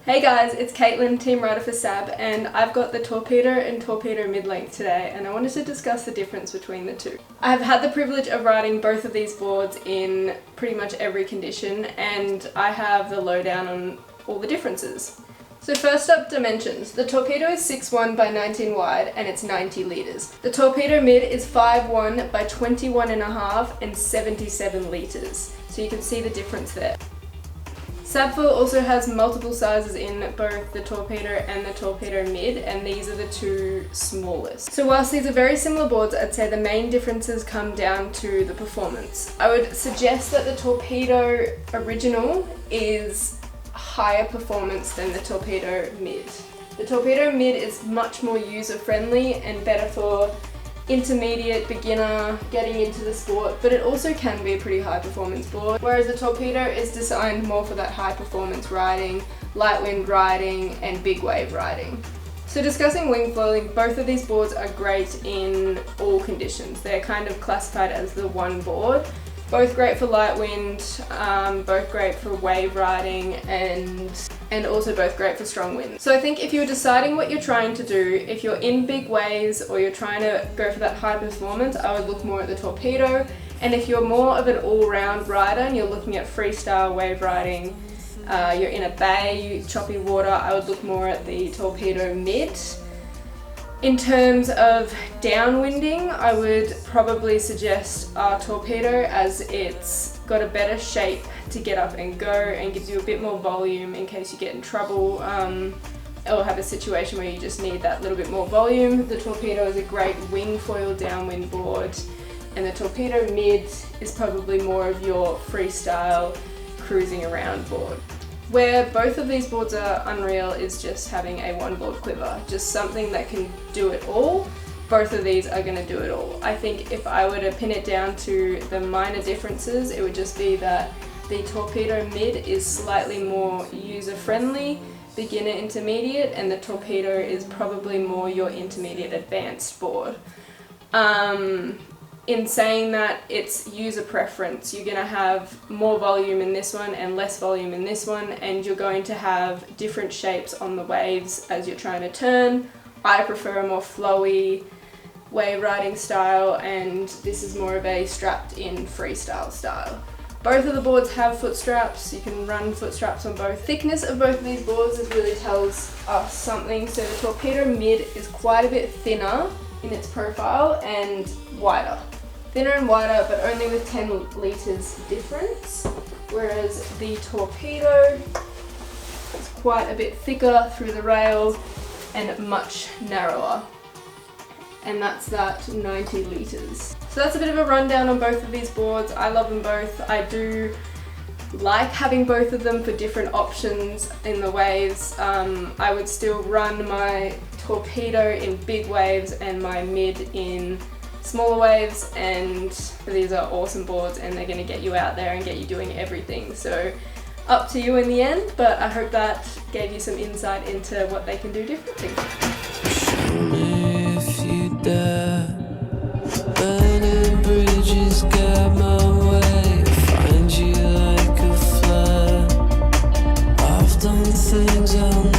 Hey guys, it's Caitlin, team rider for Sab, and I've got the Torpedo and Torpedo mid-length today, and I wanted to discuss the difference between the two. I've had the privilege of riding both of these boards in pretty much every condition, and I have the lowdown on all the differences. So first up, dimensions. The Torpedo is 6'1" by 19 wide and it's 90 litres. The Torpedo mid is 5'1" by 21.5 and 77 litres. So you can see the difference there. Sabfoil also has multiple sizes in both the Torpedo and the Torpedo mid, and these are the two smallest. So whilst these are very similar boards, I'd say the main differences come down to the performance. I would suggest that the Torpedo original is higher performance than the Torpedo mid. The Torpedo mid is much more user friendly and better for intermediate, beginner, getting into the sport, but it also can be a pretty high performance board, whereas the Torpedo is designed more for that high performance riding, light wind riding and big wave riding. So discussing wing foiling, both of these boards are great in all conditions. They're kind of classified as the one board. Both great for light wind, both great for wave riding, and also both great for strong wind. So I think if you're deciding what you're trying to do, if you're in big waves or you're trying to go for that high performance, I would look more at the Torpedo. And if you're more of an all-round rider and you're looking at freestyle wave riding, you're in a bay, choppy water, I would look more at the Torpedo mid. In terms of downwinding, I would probably suggest our Torpedo, as it's got a better shape to get up and go and gives you a bit more volume in case you get in trouble or have a situation where you just need that little bit more volume. The Torpedo is a great WingFoil downwind board, and the Torpedo mid is probably more of your freestyle cruising around board. Where both of these boards are unreal is just having a one board quiver, just something that can do it all. Both of these are going to do it all. I think if I were to pin it down to the minor differences, it would just be that the Torpedo mid is slightly more user friendly, beginner intermediate, and the Torpedo is probably more your intermediate advanced board. In saying that, it's user preference. You're going to have more volume in this one and less volume in this one, and you're going to have different shapes on the waves as you're trying to turn. I prefer a more flowy wave riding style, and this is more of a strapped in freestyle style. Both of the boards have foot straps. You can run foot straps on both. Thickness of both of these boards really tells us something. So the Torpedo mid is quite a bit thinner in its profile and wider. Thinner and wider, but only with 10 litres difference, whereas the Torpedo is quite a bit thicker through the rail and much narrower, and that's that 90 litres. So that's a bit of a rundown on both of these boards. I love them both. I do like having both of them for different options in the waves. I would still run my Torpedo in big waves and my mid in smaller waves, and these are awesome boards and they're going to get you out there and get you doing everything. So up to you in the end, but I hope that gave you some insight into what they can do differently. Show me if you dare. Burning bridges get my way. Find you like a flare. I've done things I'll